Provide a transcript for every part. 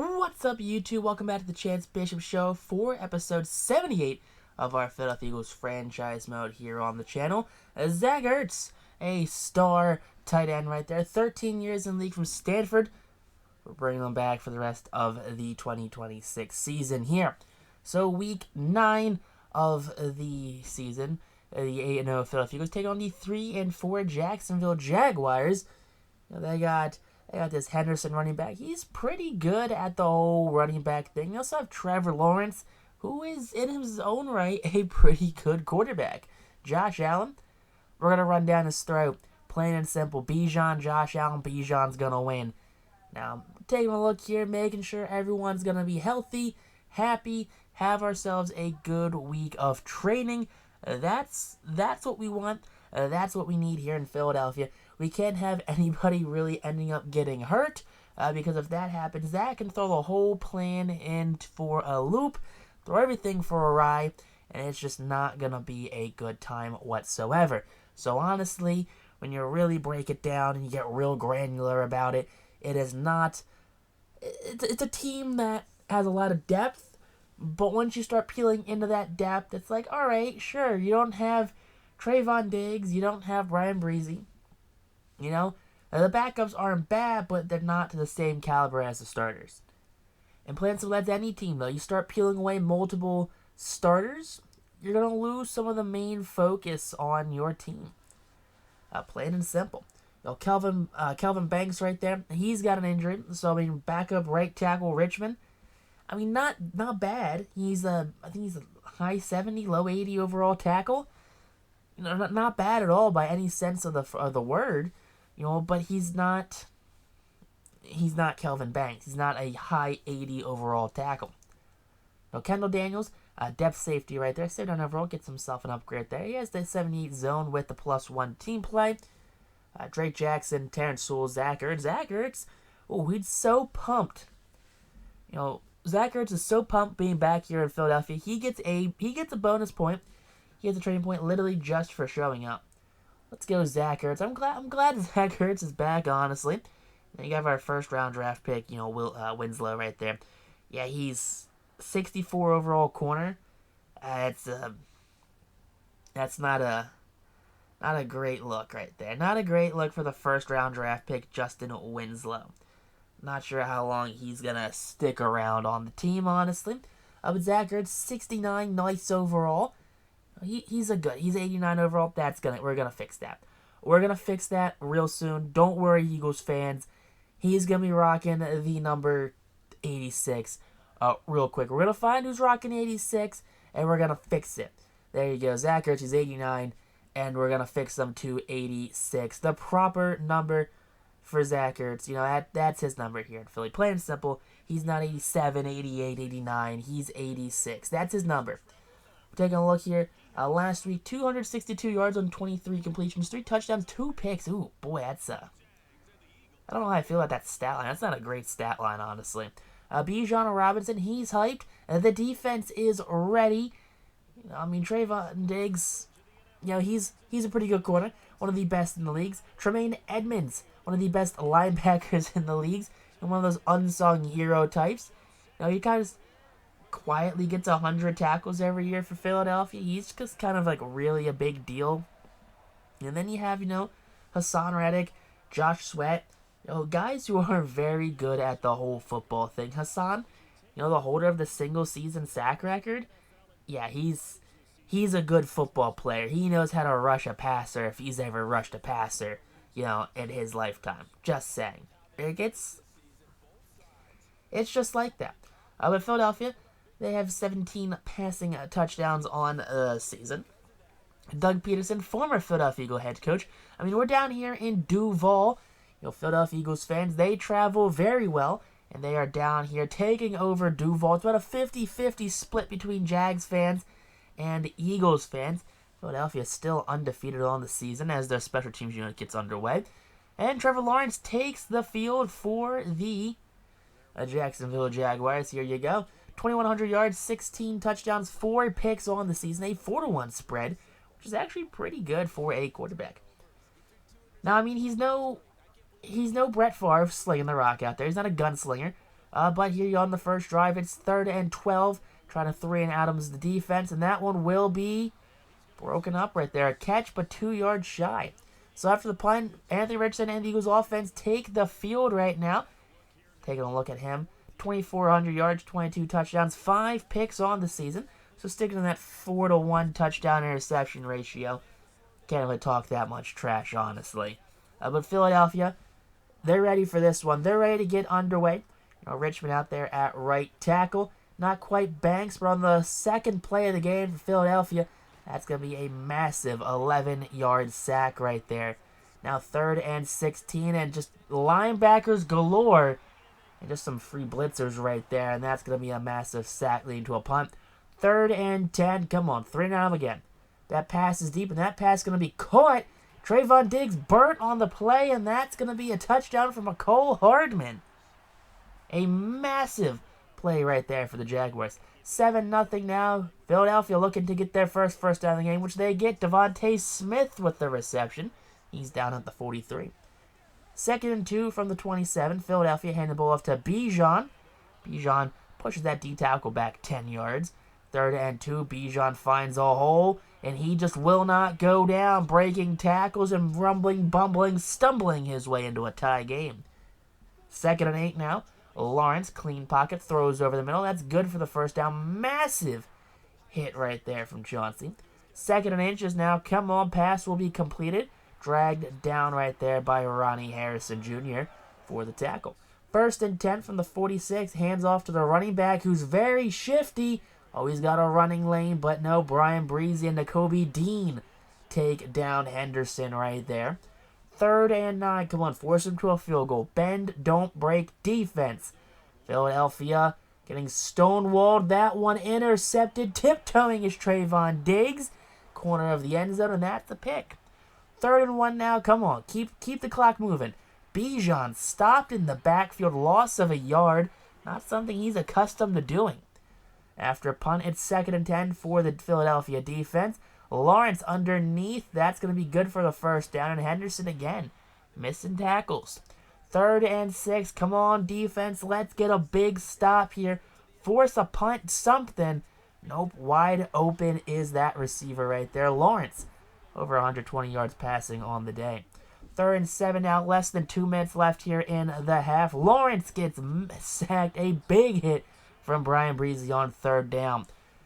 What's up, YouTube? Welcome back to the Chance Bishop Show for episode 78 of our Philadelphia Eagles franchise mode here on the channel. Zach Ertz, a star tight end right there, 13 years in the league from Stanford. We're bringing them back for the rest of the 2026 season here. So week 9 of the season, the 8-0 Philadelphia Eagles take on the 3-4 Jacksonville Jaguars. They got this Henderson running back. He's pretty good at the whole running back thing. They also have Trevor Lawrence, who is in his own right a pretty good quarterback. Josh Allen, we're going to run down his throat. Plain and simple. Bijan, Josh Allen, Bijan's going to win. Now, taking a look here, making sure everyone's going to be healthy, happy, have ourselves a good week of training. That's what we want. That's what we need here in Philadelphia. We can't have anybody really ending up getting hurt, because if that happens, that can throw the whole plan in for a loop, throw everything for a ride, and it's just not going to be a good time whatsoever. So honestly, when you really break it down and you get real granular about it, it's a team that has a lot of depth, but once you start peeling into that depth, it's like, alright, sure, you don't have Trayvon Diggs, you don't have Brian Breezy. You know, the backups aren't bad, but they're not to the same caliber as the starters. And plain simple, that's any team, though. You start peeling away multiple starters, you're going to lose some of the main focus on your team. Plain and simple. You know, Kelvin Banks right there, he's got an injury. So, I mean, backup right tackle Richmond, I mean, not bad. I think he's a high 70, low 80 overall tackle. You know, not bad at all by any sense of the word. You know, but he's not Kelvin Banks. He's not a high 80 overall tackle. Now, Kendall Daniels, depth safety right there. 79 overall, gets himself an upgrade there. He has the 78 zone with the +1 team play. Drake Jackson, Terrence Sewell, Zach Ertz. Oh, he's so pumped. You know, Zach Ertz is so pumped being back here in Philadelphia. He gets a bonus point. He has a training point literally just for showing up. Let's go, Zach Ertz. I'm glad Zach Ertz is back, honestly. And you have our first round draft pick, you know, Winslow right there. Yeah, he's 64 overall corner. That's not a great look right there. Not a great look for the first round draft pick, Justin Winslow. Not sure how long he's gonna stick around on the team, honestly. But Zach Ertz, 69, nice overall. He's 89 overall. We're gonna fix that. We're gonna fix that real soon. Don't worry, Eagles fans. He's gonna be rocking the number 86. Real quick, we're gonna find who's rocking 86, and we're gonna fix it. There you go, Zach Ertz is 89, and we're gonna fix him to 86. The proper number for Zach Ertz. You know, that's his number here in Philly. Plain and simple. He's not 87, 88, 89. He's 86. That's his number. Taking a look here. Last week, 262 yards on 23 completions, 3 touchdowns, 2 picks. Ooh, boy, that's I don't know how I feel about that stat line. That's not a great stat line, honestly. Bijan Robinson, he's hyped. The defense is ready. You know, I mean, Trayvon Diggs, you know, he's a pretty good corner. One of the best in the leagues. Tremaine Edmonds, one of the best linebackers in the leagues. And one of those unsung hero types. You know, he kind of quietly gets 100 tackles every year for Philadelphia. He's just kind of like really a big deal. And then you have, you know, Hassan Reddick, Josh Sweat, you know, guys who are very good at the whole football thing. Hassan, you know, the holder of the single season sack record. Yeah, he's a good football player. He knows how to rush a passer if he's ever rushed a passer, you know, in his lifetime. Just saying. It's just like that. With Philadelphia, they have 17 passing touchdowns on the season. Doug Peterson, former Philadelphia Eagle head coach. I mean, we're down here in Duval. You know, Philadelphia Eagles fans, they travel very well. And they are down here taking over Duval. It's about a 50-50 split between Jags fans and Eagles fans. Philadelphia is still undefeated on the season as their special teams unit gets underway. And Trevor Lawrence takes the field for the Jacksonville Jaguars. Here you go. 2,100 yards, 16 touchdowns, 4 picks on the season, a 4-1 spread, which is actually pretty good for a quarterback. Now, I mean, he's no Brett Favre slinging the rock out there. He's not a gunslinger, But here on the first drive, it's 3rd and 12. Trying to 3 and Adams the defense, and that one will be broken up right there. A catch, but 2 yards shy. So after the punt, Anthony Richardson and the Eagles offense take the field right now. Taking a look at him. 2,400 yards, 22 touchdowns, 5 picks on the season. So sticking to that 4-to-1 touchdown interception ratio. Can't really talk that much trash, honestly. But Philadelphia, they're ready for this one. They're ready to get underway. Richmond out there at right tackle. Not quite Banks, but on the second play of the game for Philadelphia, that's going to be a massive 11-yard sack right there. Now 3rd and 16, and just linebackers galore. And just some free blitzers right there, and that's going to be a massive sack leading to a punt. 3rd and 10, come on, 3 and out again. That pass is deep, and that pass is going to be caught. Trayvon Diggs burnt on the play, and that's going to be a touchdown from Mecole Hardman. A massive play right there for the Jaguars. 7-0 now. Philadelphia looking to get their first down of the game, which they get. Devontae Smith with the reception. He's down at the 43. 2nd and 2 from the 27. Philadelphia hand the ball off to Bijan. Bijan pushes that D-tackle back 10 yards. 3rd and 2. Bijan finds a hole, and he just will not go down, breaking tackles and rumbling, bumbling, stumbling his way into a tie game. 2nd and 8 now. Lawrence, clean pocket, throws over the middle. That's good for the first down. Massive hit right there from Chauncey. 2nd and inches now. Come on, pass will be completed. Dragged down right there by Ronnie Harrison Jr. for the tackle. 1st and 10 from the 46. Hands off to the running back, who's very shifty. Oh, he's got a running lane, but no. Brian Breezy and Nakobe Dean take down Henderson right there. 3rd and 9. Come on, force him to a field goal. Bend, don't break defense. Philadelphia getting stonewalled. That one intercepted. Tiptoeing is Trayvon Diggs. Corner of the end zone, and that's the pick. 3rd and 1 now. Come on, keep the clock moving. Bijan stopped in the backfield. Loss of a yard. Not something he's accustomed to doing. After a punt, it's 2nd and 10 for the Philadelphia defense. Lawrence underneath. That's going to be good for the first down. And Henderson again, missing tackles. 3rd and 6. Come on, defense. Let's get a big stop here. Force a punt, something. Nope, wide open is that receiver right there. Lawrence, over 120 yards passing on the day. 3rd and 7 now. Less than 2 minutes left here in the half. Lawrence gets sacked. A big hit from Brian Breezy on 3rd down.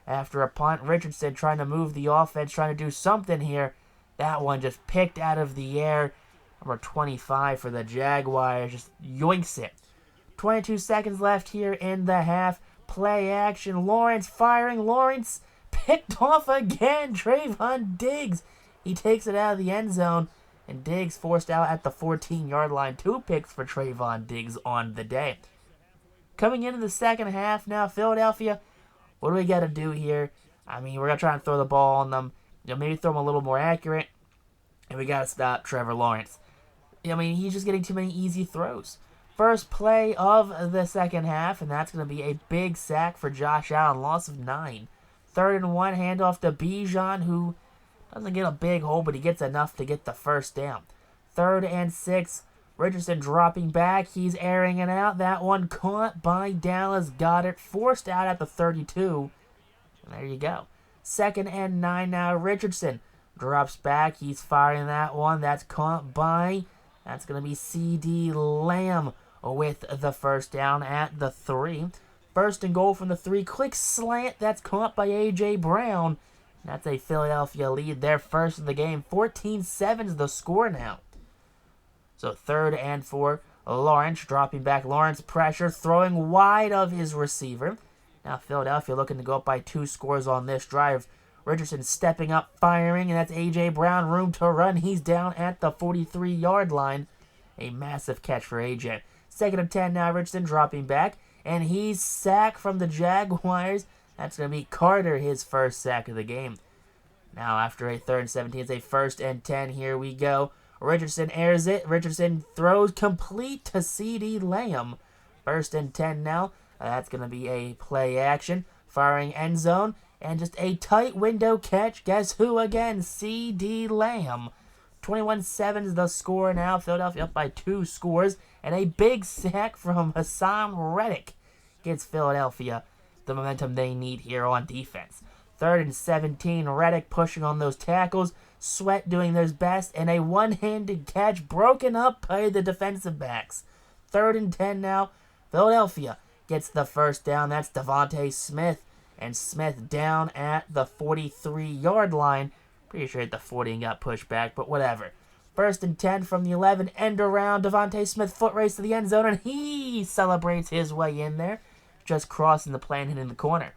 After a punt, Richardson trying to move the offense, trying to do something here. That one just picked out of the air. Number 25 for the Jaguars just yoinks it. 22 seconds left here in the half. Play action. Lawrence firing. Lawrence picked off again. Trayvon Diggs. He takes it out of the end zone. And Diggs forced out at the 14-yard line. 2 picks for Trayvon Diggs on the day. Coming into the second half now, Philadelphia, what do we got to do here? I mean, we're going to try and throw the ball on them. Maybe throw them a little more accurate. And we got to stop Trevor Lawrence. I mean, he's just getting too many easy throws. First play of the second half, and that's going to be a big sack for Josh Allen. Loss of 9. 3rd and 1, handoff to Bijan, who doesn't get a big hole, but he gets enough to get the first down. 3rd and 6. Richardson dropping back. He's airing it out. That one caught by Dallas Goedert. Forced out at the 32. And there you go. 2nd and 9 now. Richardson drops back. He's firing that one. That's caught by... That's going to be C.D. Lamb with the first down at the 3. 1st and goal from the 3. Quick slant. That's caught by A.J. Brown. That's a Philadelphia lead. Their first of the game. 14-7 is the score now. So 3rd and 4, Lawrence dropping back. Lawrence pressure, throwing wide of his receiver. Now Philadelphia looking to go up by 2 scores on this drive. Richardson stepping up, firing, and that's A.J. Brown. Room to run. He's down at the 43-yard line. A massive catch for A.J. 2nd and 10 now. Richardson dropping back, and he's sacked from the Jaguars. That's going to be Carter, his first sack of the game. Now after a 3rd and 17, it's a 1st and 10. Here we go. Richardson airs it. Richardson throws complete to C.D. Lamb. 1st and 10 now. That's going to be a play action. Firing end zone. And just a tight window catch. Guess who again? C.D. Lamb. 21-7 is the score now. Philadelphia up by 2 scores. And a big sack from Hassan Reddick. gives Philadelphia the momentum they need here on defense. 3rd and 17, Reddick pushing on those tackles, Sweat doing their best, and a one-handed catch broken up by the defensive backs. 3rd and 10 now, Philadelphia gets the first down. That's Devontae Smith, and Smith down at the 43-yard line. Pretty sure hit the 40 and got pushed back, but whatever. 1st and 10 from the 11, end around. Devontae Smith foot race to the end zone, and he celebrates his way in there, just crossing the plane and hitting the corner.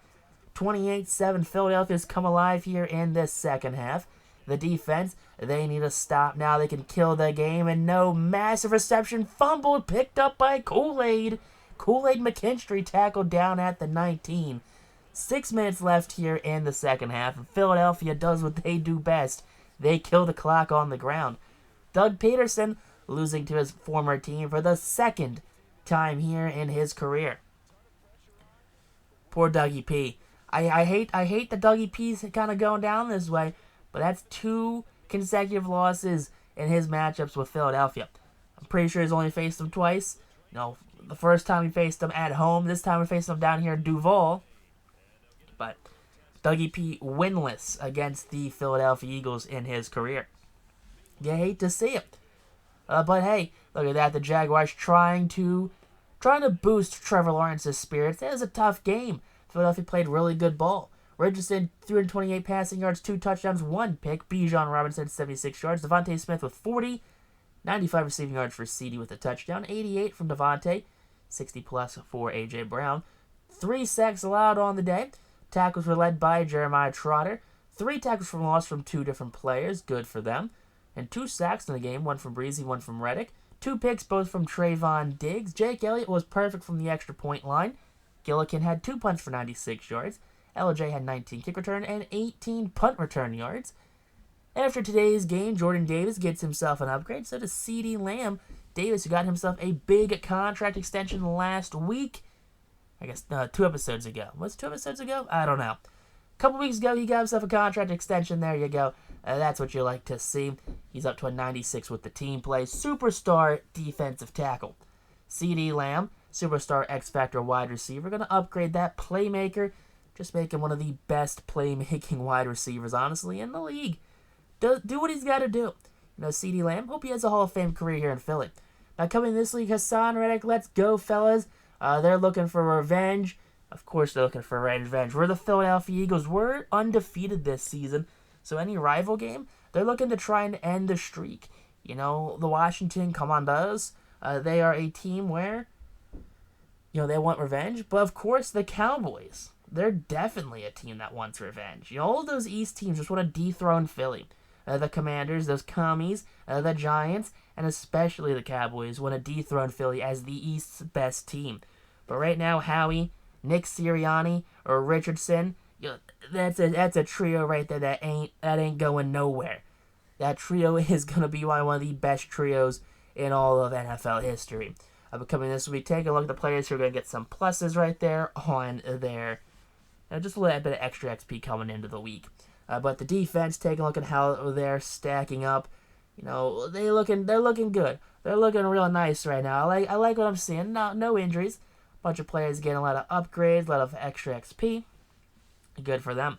28-7, Philadelphia's come alive here in this second half. The defense, they need a stop now. They can kill the game, and no, massive reception, fumbled, picked up by Kool-Aid. Kool-Aid McKinstry tackled down at the 19. 6 minutes left here in the second half, and Philadelphia does what they do best. They kill the clock on the ground. Doug Peterson losing to his former team for the 2nd time here in his career. Poor Dougie P. I hate that Dougie P's kind of going down this way, but that's 2 consecutive losses in his matchups with Philadelphia. I'm pretty sure he's only faced them twice. The first time he faced them at home. This time we faced them down here in Duval. But Dougie P winless against the Philadelphia Eagles in his career. You hate to see it. But hey, look at that. The Jaguars trying to boost Trevor Lawrence's spirits. It was a tough game. Philadelphia played really good ball. Richardson, 328 passing yards, 2 touchdowns, 1 pick. Bijan Robinson, 76 yards. Devontae Smith with 40. 95 receiving yards for CD with a touchdown. 88 from Devontae. 60-plus for A.J. Brown. 3 sacks allowed on the day. Tackles were led by Jeremiah Trotter. 3 tackles for loss from 2 different players. Good for them. And 2 sacks in the game. 1 from Breezy, 1 from Reddick. 2 picks, both from Trayvon Diggs. Jake Elliott was perfect from the extra point line. Gillikin had 2 punts for 96 yards. LJ had 19 kick return and 18 punt return yards. After today's game, Jordan Davis gets himself an upgrade. So does CeeDee Lamb. Davis, who got himself a big contract extension last week. I guess 2 episodes ago. Was it 2 episodes ago? I don't know. A couple weeks ago, he got himself a contract extension. There you go. That's what you like to see. He's up to a 96 with the team play. Superstar defensive tackle. CeeDee Lamb, superstar X-Factor wide receiver. Going to upgrade that playmaker. Just make him one of the best playmaking wide receivers, honestly, in the league. Do what he's got to do. CeeDee Lamb, hope he has a Hall of Fame career here in Philly. Now, coming this league, Hassan Reddick, let's go, fellas. They're looking for revenge. Of course they're looking for revenge. We're the Philadelphia Eagles. We're undefeated this season. So any rival game, they're looking to try and end the streak. The Washington Commanders, they are a team where, they want revenge. But, of course, the Cowboys, they're definitely a team that wants revenge. All those East teams just want to dethrone Philly. The Commanders, those Commies, the Giants, and especially the Cowboys want to dethrone Philly as the East's best team. But right now, Howie, Nick Sirianni, or Richardson, that's a trio right there that ain't going nowhere. That trio is going to be one of the best trios in all of NFL history. But coming this week, take a look at the players who are going to get some pluses right there on there. Just a little bit of extra XP coming into the week. But the defense, take a look at how they're stacking up. They're looking good. They're looking real nice right now. I like what I'm seeing. No injuries. Bunch of players getting a lot of upgrades, a lot of extra XP. Good for them.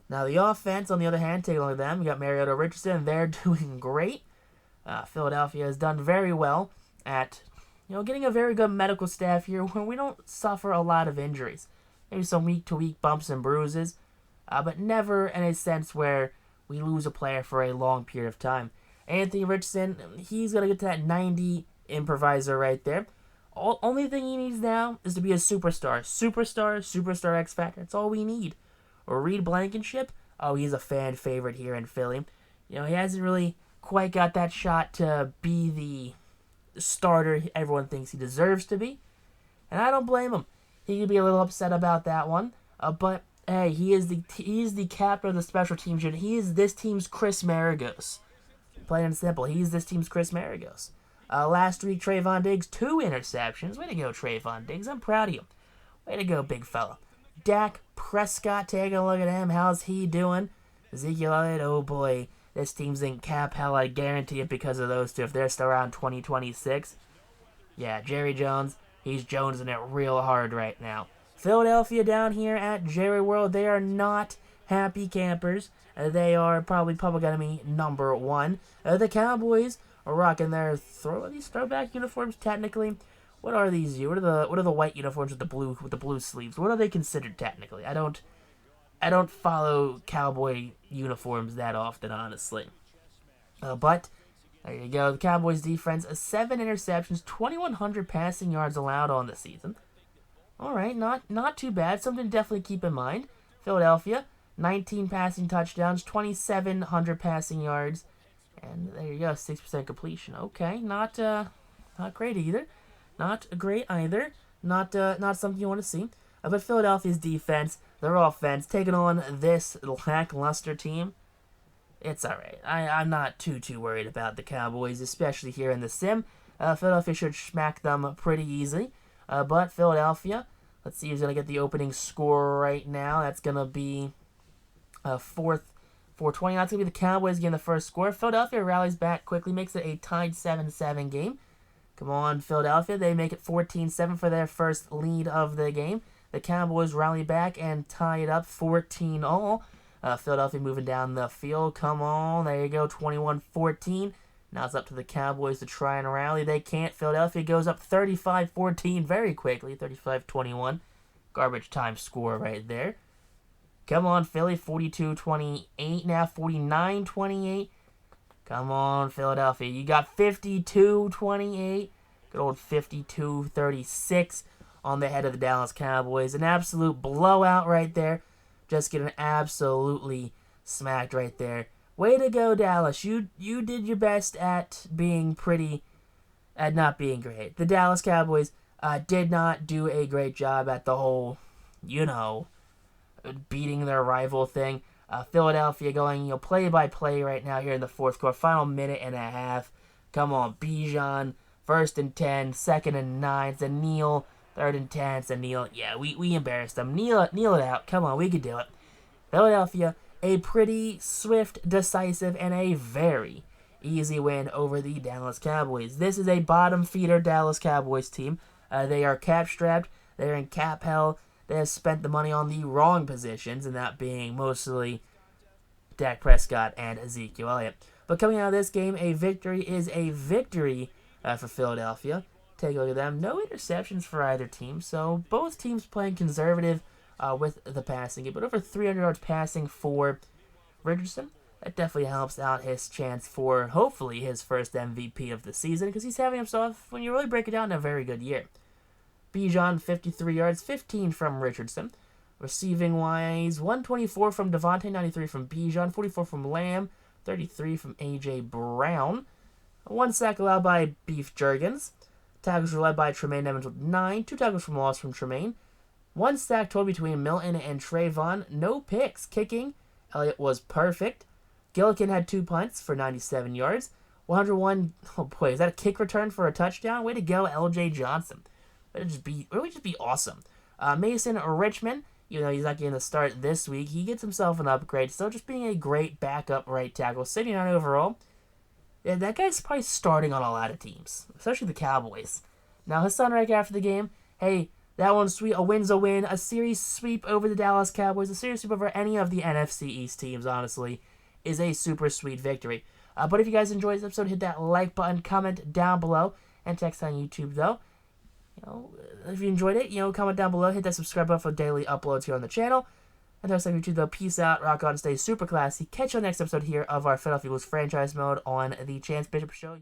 Now the offense, on the other hand, take a look at them. You got Mariota, Richardson. They're doing great. Philadelphia has done very well at, getting a very good medical staff here where we don't suffer a lot of injuries. Maybe some week-to-week bumps and bruises, but never in a sense where we lose a player for a long period of time. Anthony Richardson, he's going to get to that 90 improviser right there. Only thing he needs now is to be a superstar. Superstar X-Factor. That's all we need. Or Reed Blankenship, he's a fan favorite here in Philly. He hasn't really quite got that shot to be the starter everyone thinks he deserves to be. And I don't blame him. He could be a little upset about that one. But hey, he is the captain of the special teams unit. He is this team's Chris Maragos. Plain and simple, he's this team's Chris Maragos. Last week, Trayvon Diggs, 2 interceptions. Way to go, Trayvon Diggs. I'm proud of you. Way to go, big fella. Dak Prescott, taking a look at him. How's he doing? Ezekiel Elliott, oh boy. This team's in cap hell, I guarantee it, because of those two. If they're still around 2026. Yeah, Jerry Jones, He's jonesing it real hard right now. Philadelphia down here at Jerry World, they are not happy campers. They are probably public enemy number one. The Cowboys are rocking their these throwback uniforms. Technically, what are these? What are the white uniforms with the blue sleeves? What are they considered technically? I don't follow Cowboy uniforms that often, honestly. But there you go. The Cowboys defense, 7 interceptions, 2,100 passing yards allowed on the season. All right, not too bad. Something to definitely keep in mind. Philadelphia, 19 passing touchdowns, 2,700 passing yards, and there you go, 6% completion. Okay, not great either. Not great either. Not something you want to see. But Philadelphia's defense, their offense, taking on this lackluster team, it's all right. I'm not too worried about the Cowboys, especially here in the sim. Philadelphia should smack them pretty easily. But Philadelphia, let's see who's going to get the opening score right now. That's going to be 420. That's going to be the Cowboys getting the first score. Philadelphia rallies back quickly, makes it a tied 7-7 game. Come on, Philadelphia. They make it 14-7 for their first lead of the game. The Cowboys rally back and tie it up 14-all. Philadelphia moving down the field. Come on. There you go, 21-14. Now it's up to the Cowboys to try and rally. They can't. Philadelphia goes up 35-14 very quickly. 35-21. Garbage time score right there. Come on, Philly. 42-28 now. 49-28. Come on, Philadelphia. You got 52-28. Good old 52-36 on the head of the Dallas Cowboys. An absolute blowout right there. Just getting absolutely smacked right there. Way to go, Dallas. You did your best at being at not being great. The Dallas Cowboys did not do a great job at the whole, beating their rival thing. Philadelphia going, play by play right now here in the fourth quarter. Final minute and a half. Come on, Bijan. 1st and 10, 2nd and 9. It's a kneel. 3rd and 10. It's a kneel. Yeah, we embarrassed them. Kneel it out. Come on, we can do it. Philadelphia, a pretty swift, decisive, and a very easy win over the Dallas Cowboys. This is a bottom feeder Dallas Cowboys team. They are cap strapped. They're in cap hell. They have spent the money on the wrong positions, and that being mostly Dak Prescott and Ezekiel Elliott. But coming out of this game, a victory is a victory for Philadelphia. Take a look at them. No interceptions for either team, so both teams playing conservative with the passing game. But over 300 yards passing for Richardson. That definitely helps out his chance for, hopefully, his first MVP of the season, because he's having himself, when you really break it down, a very good year. Bijan, 53 yards, 15 from Richardson. Receiving-wise, 124 from Devontae, 93 from Bijan, 44 from Lamb, 33 from A.J. Brown. 1 sack allowed by Beef Jurgens. Tackles were led by Tremaine Evans with 9. 2 tackles from loss from Tremaine. 1 sack total between Milton and Trayvon. No picks. Kicking, Elliott was perfect. Gillikin had 2 punts for 97 yards. 101, oh boy, is that a kick return for a touchdown? Way to go, L.J. Johnson. It would just be awesome. Mason Richmond, he's not getting the start this week. He gets himself an upgrade. Still just being a great backup right tackle. 79 overall. Yeah, that guy's probably starting on a lot of teams, especially the Cowboys. Now, Hassan Reich after the game, hey, that one's sweet. A win's a win. A series sweep over the Dallas Cowboys. A series sweep over any of the NFC East teams, honestly, is a super sweet victory. But if you guys enjoyed this episode, hit that like button, comment down below, and text on YouTube, though. If you enjoyed it, comment down below, hit that subscribe button for daily uploads here on the channel. And text on YouTube, though. Peace out, rock on, stay super classy. Catch you on the next episode here of our Philadelphia Eagles franchise mode on the Chance Bishop Show.